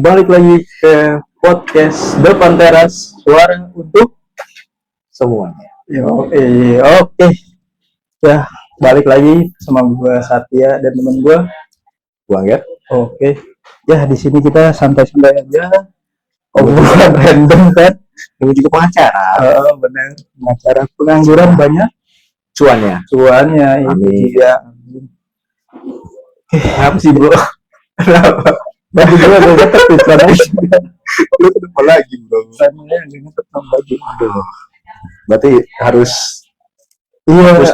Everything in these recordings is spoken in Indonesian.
balik lagi ke podcast Depan Teras, suara untuk semuanya. Oke. Ya, balik lagi sama gue Satya dan temen gue Angger. Oke. Ya, di sini kita santai-santai aja. Obrolan random kan. Ini juga pengacara. Benar. Pengacara pengangguran banyak. Cuannya. Amin. Iya. Apa sih, Bro? Kenapa? Baju gue agak ketek di sana. Lu kenapa lagi, Bro? Sananya agak ketek sama baju. Aduh. Berarti harus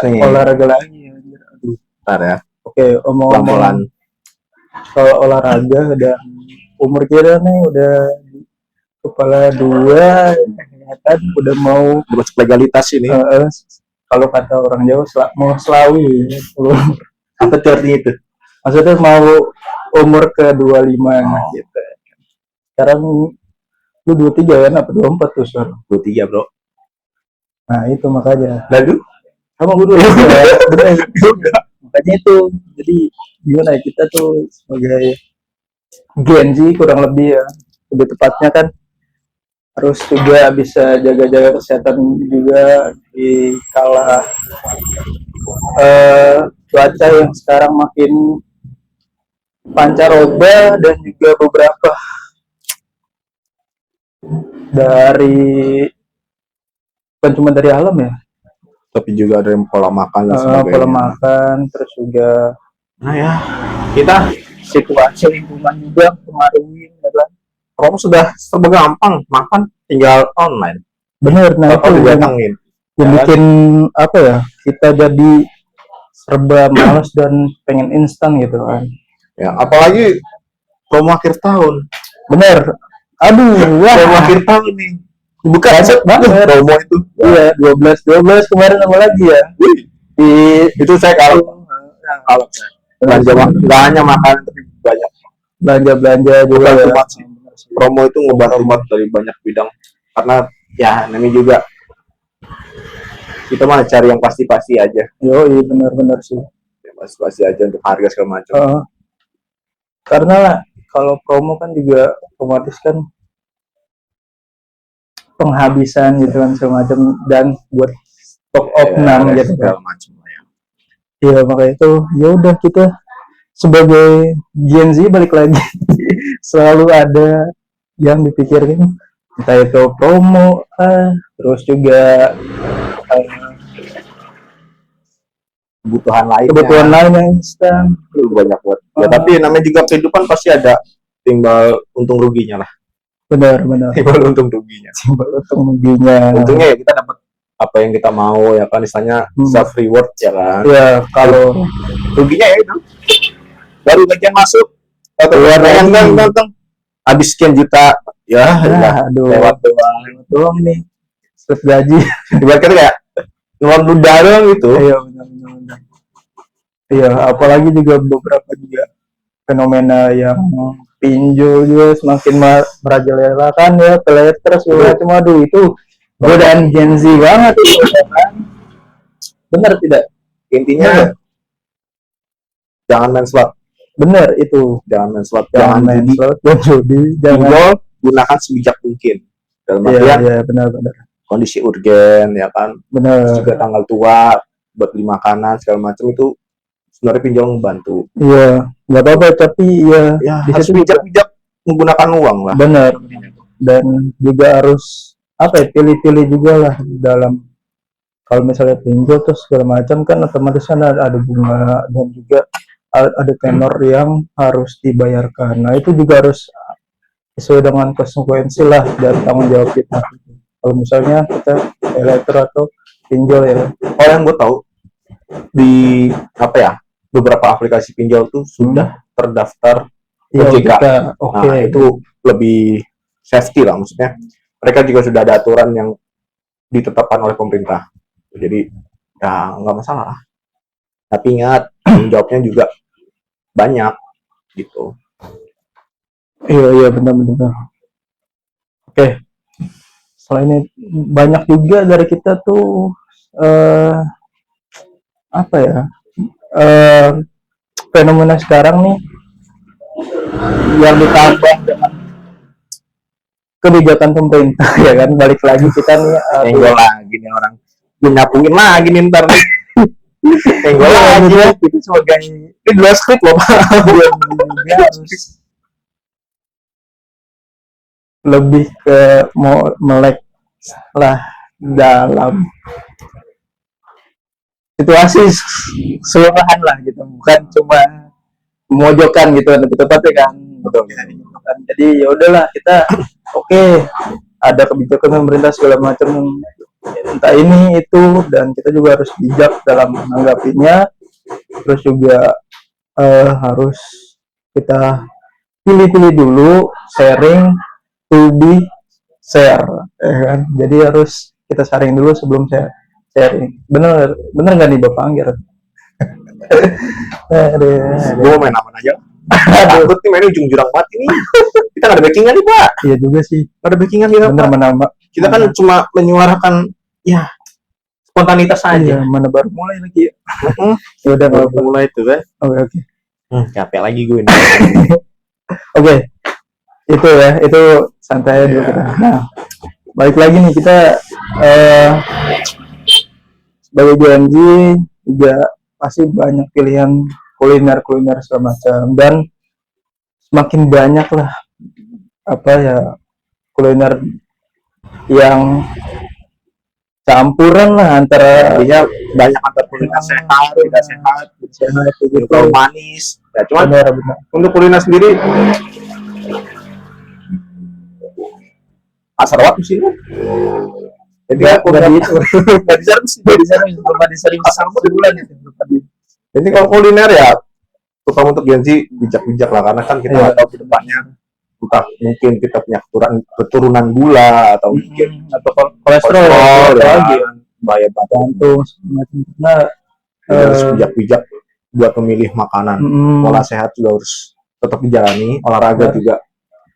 nih. Olahraga lagi. Aduh. Ntar ya. Oke, omong-omong kalau olahraga dan umur kita nih udah kepala dua, ya kan udah mau masuk legalitas ini. Kalau kata orang Jawa mau selawi, apa artinya itu? Maksudnya mau umur ke 25 gitu. Sekarang lu 23 kan apa 24 tuh sekarang? 23, Bro. Nah, itu makanya. Lalu sama gue dulu. Makanya itu. Jadi gimana ya, kita tuh sebagai Gen Z kurang lebih ya, lebih tepatnya kan harus juga bisa jaga-jaga kesehatan juga di kala cuaca yang sekarang makin pancaroba dan juga beberapa dari bukan cuma dari alam ya, tapi juga dari pola makan dan sebagainya. Pola makan, terus juga kita situasi lingkungan juga pengaruhi ya kan. Kamu sudah serba gampang, makan tinggal online. Bener, nah itu yang bikin apa ya, kita jadi serba malas dan pengen instan gitu kan. Ya, apalagi promo akhir tahun. Bener. Aduh, wah. Promo akhir tahun nih. Bukan banget promo itu. Iya, 12 kemarin sama lagi ya. Itu saya kalau belanja nggak hanya makanan tapi banyak. Belanja juga ya. Promo itu ngebantu dari banyak bidang. Karena ya namanya juga kita mah cari yang pasti-pasti aja. Iya benar-benar sih. Yang pasti-pasti aja untuk harga segala macam. Karena kalau promo kan juga otomatis kan penghabisan gitu kan semacam, dan buat stok opnam gitu kan. Iya, makanya itu ya udah, kita sebagai Gen Z balik lagi selalu ada yang dipikirin, entah itu promo, terus juga kebutuhan lain yang instan. Banyak buat. Ya, tapi namanya juga kehidupan pasti ada timbal untung ruginya lah. Benar. Timbal untung ruginya. Untungnya ya kita dapat apa yang kita mau ya kan, misalnya self reward ya kan. Ya, kalau ruginya ya itu baru bagian masuk atau yang ganteng habis sekian juta ya lewat doang nih slip gaji. Ibaratnya kayak ngeluarin ludah doang gitu. Iya, benar. Iya, apalagi juga beberapa juga fenomena yang pinjol juga semakin merajalela kan ya, pelet terus macam. Aduh, itu godaan Gen Z banget itu kan. Benar tidak? Intinya jangan main slot. Benar itu. Jangan main slot, jangan judi, jangan gunakan sebijak mungkin. Dalam artian benar. Kondisi urgen ya kan. Benar. Juga tanggal tua buat beli makanan segala macam itu sebenarnya pinjol membantu. Iya, nggak apa-apa, tapi ya harus bijak-bijak menggunakan uang lah. Benar. Dan juga harus pilih-pilih juga lah dalam, kalau misalnya pinjol terus segala macam kan otomatis kan ada bunga dan juga ada tenor yang harus dibayarkan. Nah, itu juga harus sesuai dengan konsekuensi lah dan tanggung jawab kita. Kalau misalnya kita paylater atau pinjol ya. Oh, yang gue tahu di beberapa aplikasi pinjol tuh sudah terdaftar OJK. Nah, itu lebih safety lah, maksudnya mereka juga sudah ada aturan yang ditetapkan oleh pemerintah. Jadi ya nggak masalah. Tapi ingat, jawabnya juga banyak gitu. Iya benar. Oke. Selain itu banyak juga dari kita tuh fenomena sekarang nih yang ditambah dengan kebijakan pemerintah ya kan, balik lagi kita nih Enggol lagi nih orang. Gue nyapuin lagi nih ntar nih. Enggol Iya, lagi iya. kita sebagai ini dua skrip loh Pak. dia harus lebih ke mau melek lah dalam situasi keseluruhan lah gitu, bukan cuma memojokkan gitu lebih tepatnya kan. Betul. Gitu kan. Jadi ya udahlah kita oke, ada kebijakan pemerintah segala macam, entah ini itu, dan kita juga harus bijak dalam menanggapinya. Terus juga harus kita pilih-pilih dulu, sharing to be share ya kan. Jadi harus kita sharing dulu sebelum sharing. Bener bener nggak nih Bapak Anggir? Gue mau main aman aja. Takut nih main ujung jurang banget ini. Kita nggak ada backingan nih Pak. Iya juga sih, Nggak ada backingan kita bener Pak. menambah. Kita kan cuma menyuarakan ya spontanitas Iya, aja. mana baru mulai lagi ya. Hmm. Ya udah Baru Bapak. mulai tuh kan. Oke. Capek lagi gue ini. Oke. Itu ya, itu santai dulu kita. Nah, balik lagi nih kita sebagai BNG juga pasti banyak pilihan kuliner segala macam, dan semakin banyak lah apa ya kuliner yang campuran lah antara Artinya banyak antar kuliner sehat, tidak sehat, sehat gitu. juga manis. Ya cuman Benar. untuk kuliner sendiri pasar waktu sih. Jadi aku Nggak di- nggak bisa Jadi sana belum ada sering pasang sebulan itu belum ada. Jadi kalau kuliner ya terutama untuk Gen Z bijak-bijak lah, karena kan kita Iya. nggak tahu ke depannya entah mungkin kita punya keturunan gula atau mungkin atau kolesterol ya, lagi bahaya banget. jantung semacam. Nah, Jadi harus bijak-bijak buat memilih makanan. Pola sehat juga harus tetap dijalani, olahraga Benar. juga.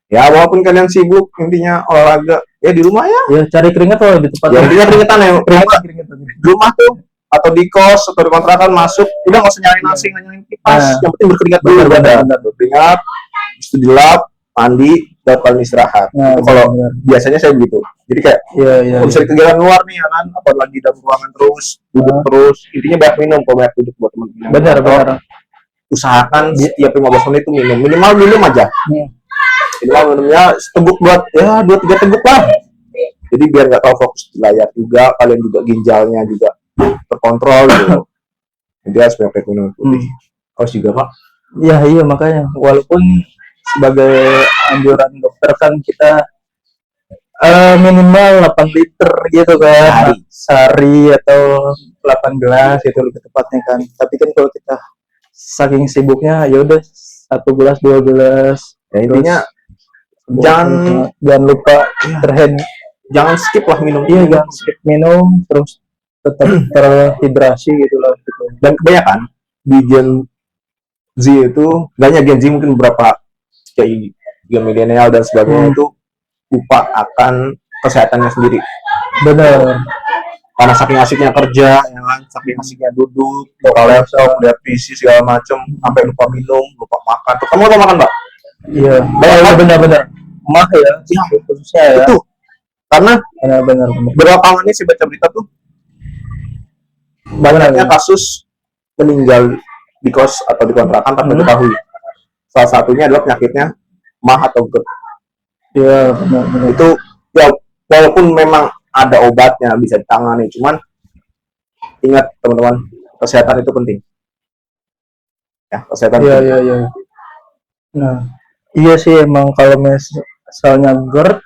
Ya walaupun kalian sibuk, intinya olahraga ya di rumah ya. ya cari keringat loh lebih tepat. Ya intinya keringetan ya. Keringat. Di rumah tuh atau di kos atau di kontrakan masuk, udah nggak usah nyalain AC, nggak nyalain kipas. Nah. Yang penting berkeringat dulu. Benar. Berkeringat, habis itu dilap, mandi, dan paling istirahat. Nah, Itu kalau benar. biasanya saya begitu. Jadi kayak Iya. kalau misalnya kegiatan luar nih ya kan, apalagi dalam ruangan terus, duduk terus, intinya banyak minum, kalau banyak duduk buat teman-teman. Benar. Usahakan setiap 15 menit itu minum, minimal minum aja. Minimal minumnya seteguk buat ya 2-3 teguk lah. Jadi biar nggak terlalu fokus di layar juga, kalian juga ginjalnya juga terkontrol gitu. Jadi harus banyak minum putih. Harus juga Pak. Iya makanya walaupun sebagai anjuran dokter kan kita minimal 8 liter gitu kan sehari atau 8 gelas itu lebih tepatnya kan. Tapi kan kalau kita saking sibuknya ya udah 1 gelas 2 gelas. Ya intinya jangan lupa jangan skip lah minum. Iya, jangan skip minum, terus tetap terhidrasi gitu loh gitu. Dan kebanyakan di Gen Z itu, banyak Gen Z mungkin beberapa kayak Gen milenial dan sebagainya itu lupa akan kesehatannya sendiri. Benar. Karena saking asiknya kerja, ya kan, saking asiknya duduk, buka laptop, lihat PC segala macem, sampai lupa minum, lupa makan. Tuh, kamu lupa makan, Mbak? Iya, benar. Mah ya, khususnya ya. Itu karena benar. belakangan ini saya baca berita tuh banyaknya kasus meninggal di kos atau di kontrakan tanpa diketahui. Salah satunya adalah penyakitnya mah atau GERD. Iya, benar. Itu ya walaupun memang ada obatnya bisa ditangani, cuman ingat teman-teman, kesehatan itu penting. Ya, kesehatan. Iya. Nah, iya sih emang kalau misalnya GERD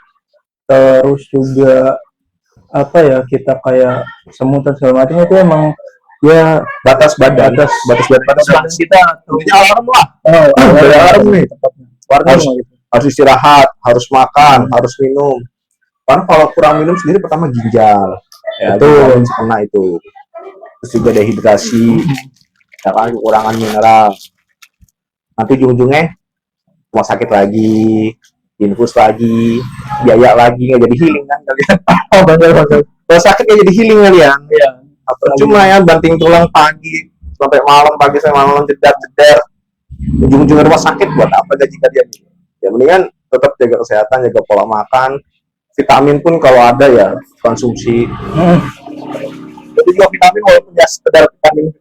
terus juga apa ya kita kayak semutan segala macam itu emang ya batas badan kita tuh alarm lah. Alarm nih harus istirahat, harus makan, harus minum. Karena kalau kurang minum sendiri pertama ginjal, ya, itu kena itu. Terus juga dehidrasi, ya kan, kekurangan mineral. Nanti ujung-ujungnya rumah sakit lagi, infus lagi, biaya lagi, nggak jadi healing kan kalian. Kalau sakit nggak jadi healing kalian. Iya. Cuma ya banting tulang pagi sampai malam, jeder. Ujung-ujungnya rumah sakit buat apa gaji kalian? Ya mendingan tetap jaga kesehatan, jaga pola makan, vitamin pun kalau ada ya konsumsi. Jadi juga vitamin walaupun ya sekedar vitamin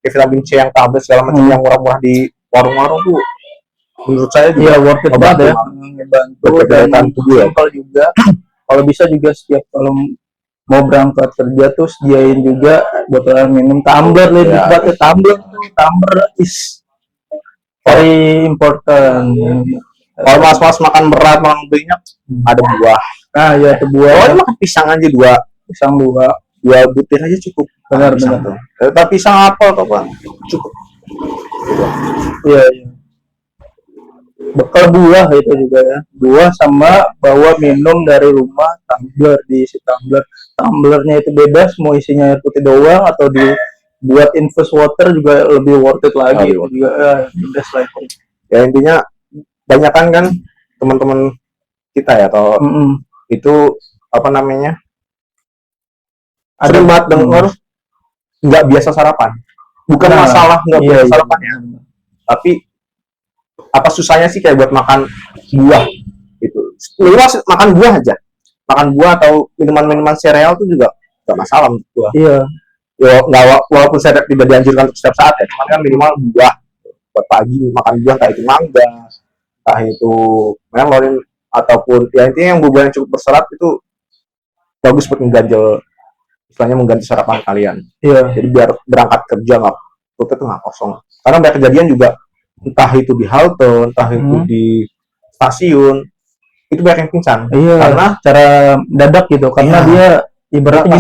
kayak vitamin C yang tablet segala macam yang murah-murah di warung-warung tuh menurut saya juga worth it banget ya, ngebantu dan tubuh ya. simpel juga. Kalau bisa juga setiap kalau mau berangkat kerja tuh sediain juga botol minum, tumbler lebih tepatnya tumbler is very important. Kalau mas-mas makan berat, makan banyak, ada buah. Nah ya ada buah. Oh, makan pisang aja pisang dua butir aja cukup. Benar. Tapi pisang apel atau apa cukup. Iya. Bekal buah itu juga ya, buah sama bawa minum dari rumah, tumbler, diisi tumblernya itu bebas mau isinya air putih doang atau dibuat infus water juga lebih worth it lagi. Itu juga bebas lah itu. Ya intinya banyakan kan teman-teman kita ya atau itu apa namanya sering banget denger nggak biasa sarapan, bukan masalah nggak biasa sarapan ya, tapi apa susahnya sih kayak buat makan buah gitu, minimal makan buah aja, makan buah atau minuman sereal itu juga nggak masalah menurut gua. Ya nggak, walaupun saya tidak dianjurkan untuk setiap saat ya, cuman kan minimal buah buat pagi, makan buah kayak itu mangga, entah itu melon ataupun ya intinya yang buah yang cukup berserat itu bagus buat mengganjel, istilahnya mengganti sarapan kalian. Jadi biar berangkat kerja perutnya tuh nggak kosong, karena banyak kejadian juga entah itu di halte, entah itu di stasiun, itu banyak yang pingsan. Karena cara dadak gitu, karena dia ibaratnya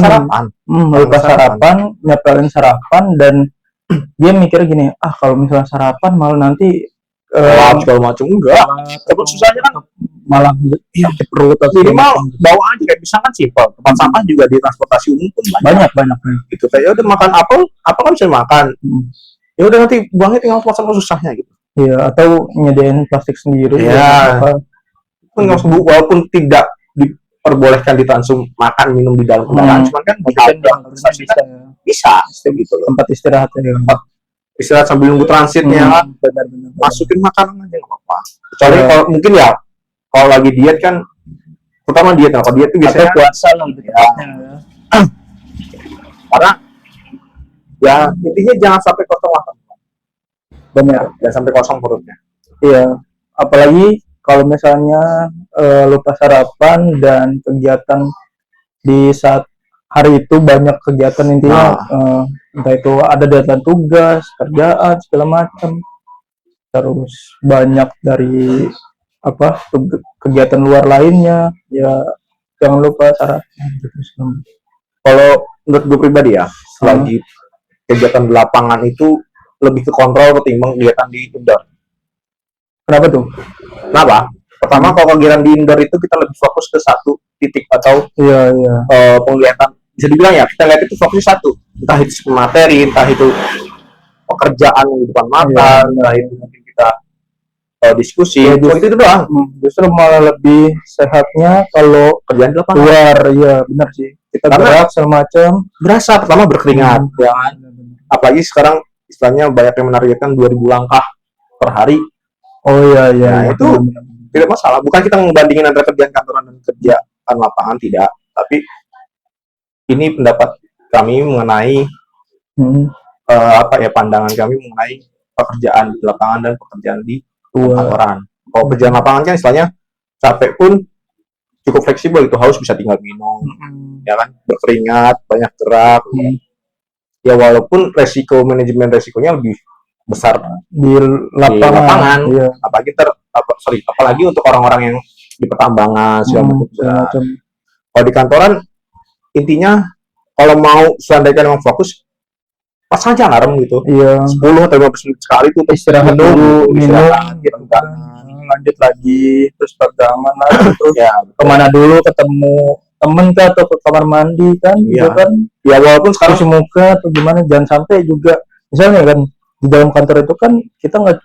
lupa sarapan, nyepelin sarapan, dan dia mikir gini, kalau misalnya sarapan malah nanti segala macam enggak. Tapi susahnya kan malah perut atau minimal bawa aja kayak misalkan simpel, tempat sampah juga di transportasi umum pun banyak. Gitu kayak udah makan apel kan bisa makan. Ya udah nanti buangnya tinggal tempat sampah, susahnya gitu. Atau nyediain plastik sendiri. Walaupun tidak diperbolehkan ditansum makan minum di dalam kendaraan, cuman kan bisa gitu loh. Tempat istirahat istirahat sambil nunggu transitnya kan, masukin makanan aja nggak apa-apa. Kecuali kalau mungkin ya kalau lagi diet kan, pertama diet, kalau diet itu biasanya puasa lah karena ya intinya jangan sampai kosong lah. Benar, jangan sampai kosong perutnya. Apalagi kalau misalnya lupa sarapan dan kegiatan di saat hari itu banyak kegiatan intinya, entah itu ada deadline tugas, kerjaan segala macam, terus banyak dari kegiatan luar lainnya, ya jangan lupa sarapan gitu. Kalau menurut gue pribadi ya, selagi kegiatan di lapangan itu lebih ke kontrol ketimbang kegiatan di indoor. Kenapa tuh? Pertama, kalau kegiatan di indoor itu kita lebih fokus ke satu titik atau penglihatan. Bisa dibilang ya, kita lihat itu fokus satu, entah itu materi, entah itu pekerjaan di depan mata, entah itu mungkin kita diskusi, itu doang. Justru malah lebih sehatnya kalau kerjaan di lapangan. Luar, benar sih. Kita gerak semacam berasa, pertama berkeringat, apalagi sekarang istilahnya banyak yang menargetkan 2000 langkah per hari. Itu tidak masalah. Bukan kita membandingin antara kerjaan kantoran dan kerjaan lapangan, tidak. Tapi ini pendapat kami mengenai pandangan kami mengenai pekerjaan di lapangan dan pekerjaan di kantoran. Kalau pekerjaan lapangan kan istilahnya capek pun cukup fleksibel, itu haus bisa tinggal minum, ya kan, berkeringat, banyak gerak. Ya walaupun manajemen resikonya lebih besar di lapangan. Apalagi untuk orang-orang yang di pertambangan segala macam. Kalau di kantoran intinya kalau mau seandainya memang fokus, pas aja alarm gitu, 10 atau 15 menit sekali tuh istirahat dulu, minum, lanjut lagi, terus pegangan lagi, terus kemana dulu, ketemu temen kah atau ke kamar mandi kan, gitu kan. Ya walaupun sekarang cuci muka atau gimana, jangan sampai juga misalnya kan di dalam kantor itu kan kita nggak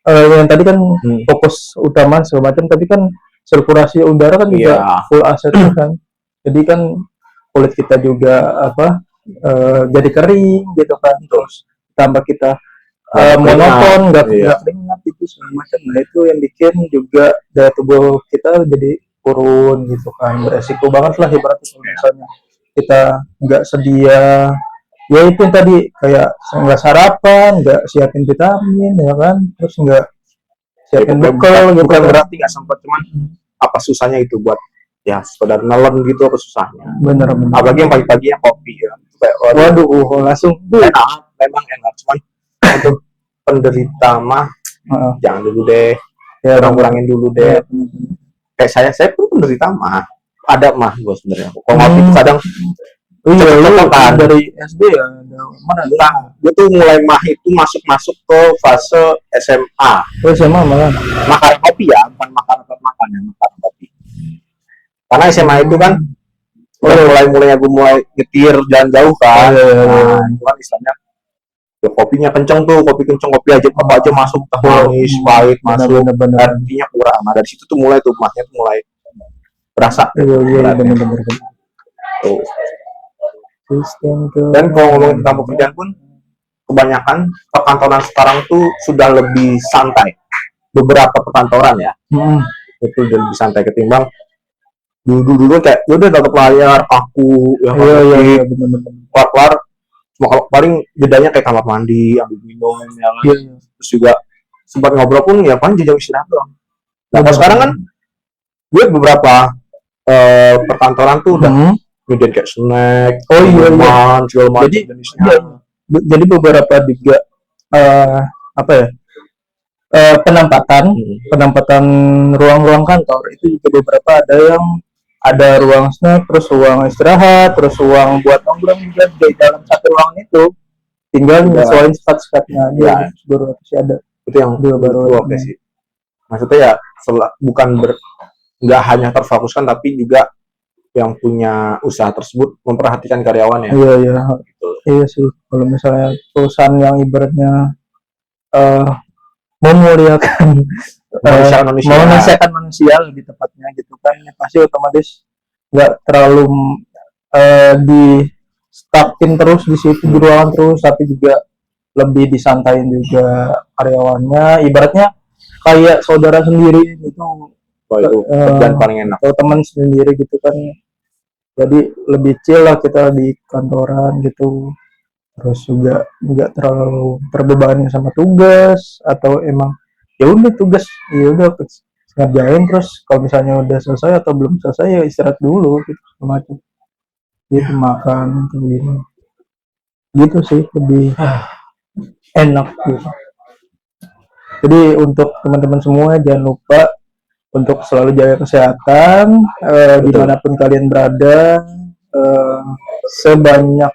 yang tadi kan fokus utama segala macam, tapi kan sirkulasi udara kan juga full AC kan, jadi kan kulit kita juga jadi kering gitu kan, terus tambah kita monoton, nggak Iya. keringat itu segala macam. Nah itu yang bikin juga daya tubuh kita jadi turun gitu kan, beresiko banget lah ibaratnya kalau misalnya kita nggak sedia, ya itu yang tadi kayak nggak sarapan, nggak siapin vitamin ya kan, terus nggak siapin bekal gitu bukan kan. berarti nggak sempat, cuman apa susahnya itu buat ya sekedar nelen gitu, apa susahnya. Bener-bener. Apalagi yang pagi-pagi yang kopi ya, itu kayak Waduh, langsung enak, memang enak, cuman untuk penderita mah jangan dulu deh, ya, kurang-kurangin dulu deh. Kayak saya pun penderita mah, ada mah gue sebenarnya. Kalau ngopi itu kadang iya, lu kan dari SD ya, mana? nah, gue tuh mulai mah itu masuk ke fase SMA. Oh, SMA malah. Makan kopi ya, bukan makan ya, makan kopi. Karena SMA itu kan mulai gue mulai nyetir jalan jauh kan. Nah, itu kan istilahnya ya, kopinya kenceng tuh, kopi kenceng, kopi aja apa aja masuk, teh manis, pahit masuk, artinya kurang. Nah dari situ tuh mulai tuh mahnya tuh mulai berasa. Iya, bener-bener. Tuh. Dan kalau ngomongin tentang pekerjaan pun, kebanyakan perkantoran sekarang tuh sudah lebih santai. Beberapa perkantoran ya, itu udah lebih santai ketimbang dulu kayak udah tetap layar aku ya iya, keluar cuma paling bedanya kayak kamar mandi, ambil minum ya kan. Terus juga sempat ngobrol pun ya paling jauh istirahat doang. Nah kalau sekarang kan gue beberapa perkantoran tuh udah kemudian kayak snack, minuman, segala macam jenisnya. Jadi beberapa juga apa ya, penampatan ruang-ruang kantor itu juga beberapa ada yang ada ruang snack, terus ruang istirahat, terus ruang buat nongkrong juga di dalam satu ruangan itu. Tinggal nyesuaiin sekat-sekatnya aja. Baru sih ada. Itu yang baru oke sih. Maksudnya ya bukan nggak hanya terfokuskan, tapi juga yang punya usaha tersebut memperhatikan karyawannya. Iya. Gitu. Iya sih. Kalau misalnya perusahaan yang ibaratnya memuliakan memanusiakan manusia lebih tepatnya gitu kan, pasti otomatis nggak terlalu di stuckin terus di situ di ruangan terus, tapi juga lebih disantain juga karyawannya, ibaratnya kayak saudara sendiri gitu. Itu kerjaan paling enak atau teman sendiri gitu kan, jadi lebih chill lah kita di kantoran gitu. Terus juga nggak terlalu terbebani sama tugas, atau emang ya udah tugas ya udah ngerjain, terus kalau misalnya udah selesai atau belum selesai ya istirahat dulu gitu semacam gitu, makan gitu sih lebih enak gitu. Jadi untuk teman-teman semua jangan lupa untuk selalu jaga kesehatan dimanapun kalian berada, sebanyak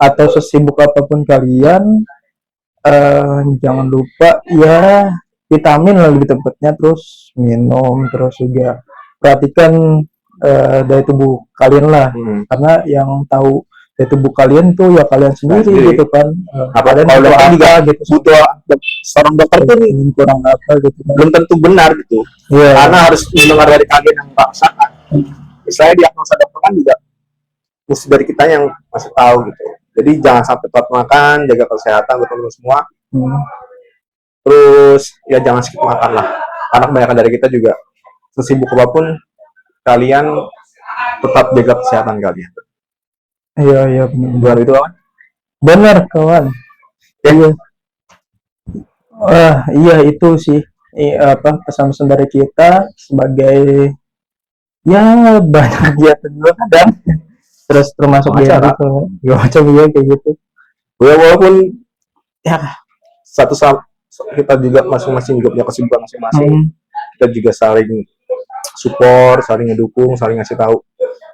atau sesibuk apapun kalian, jangan lupa ya vitamin lah lebih tepatnya, terus minum, terus juga perhatikan daya tubuh kalian lah, karena yang tahu daya tubuh kalian tuh ya kalian sendiri gitu kan. Kalian kalau dokter juga gitu, butuh seorang dokter pun kurang apa gitu kan. Belum tentu benar gitu, karena harus mendengar dari kalian yang merasakan. Misalnya diagnosa dokter kan juga mesti dari kita yang masih tahu gitu. Jadi jangan sampai telat makan, jaga kesehatan teman-teman semua. Terus ya jangan skip makan lah, karena kebanyakan dari kita juga sesibuk apapun kalian tetap jaga kesehatan kalian. Iya benar itu kawan. Benar kawan. Iya itu sih apa pesan-pesan dari kita sebagai ya banyak kegiatan juga kadang. Terus termasuk dia gitu, macam dia kayak gitu. Ya walaupun ya satu sama kita juga masing-masing juga punya kesibukan masing-masing, kita juga saling support, saling ngedukung, saling ngasih tahu,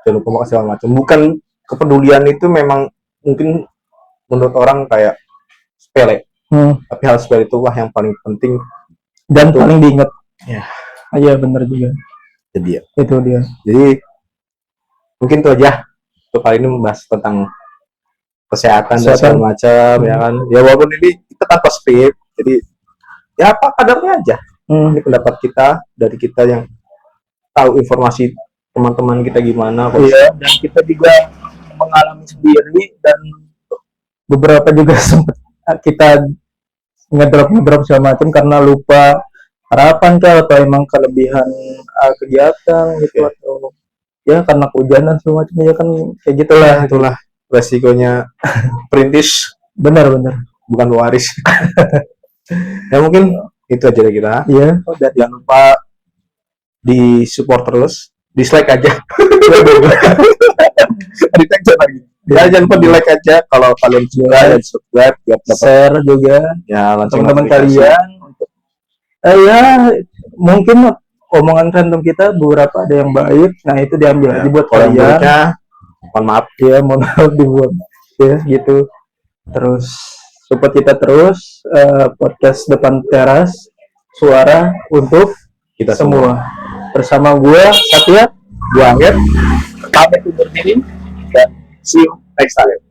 jangan lupa makan segala macam. Bukan kepedulian itu memang mungkin menurut orang kayak sepele, tapi hal sepele itulah yang paling penting dan paling diingat. Iya benar juga. Itu dia. Jadi mungkin itu aja untuk kali ini membahas tentang kesehatan dan segala macam ya kan. Ya walaupun ini kita tanpa skrip, jadi ya apa kadarnya aja. Ini pendapat kita dari kita yang tahu informasi teman-teman kita gimana. Iya, dan kita juga mengalami sendiri, dan beberapa juga sempat kita ngedrop segala macam karena lupa harapan kah atau emang kelebihan kegiatan gitu Oke. atau ya karena kehujanan segala macam ya kan kayak gitulah. Itulah resikonya perintis, Benar. bukan waris. Ya mungkin itu aja dari kita. Iya. Jangan lupa di support terus, dislike aja. Di tag lagi. Ya jangan lupa di like aja kalau kalian suka dan subscribe biar dapat Share juga ya lonceng teman-teman notifikasi. kalian untuk ya mungkin omongan random kita beberapa ada yang baik, nah itu diambil Ya, aja buat kalau yang kalian. buruknya, mohon maaf. Ya mohon maaf dibuat ya gitu. Terus support kita terus podcast depan teras, suara untuk Kita semua. Bersama gua Satya, Gua Angger, pamit undur diri dan see you next time.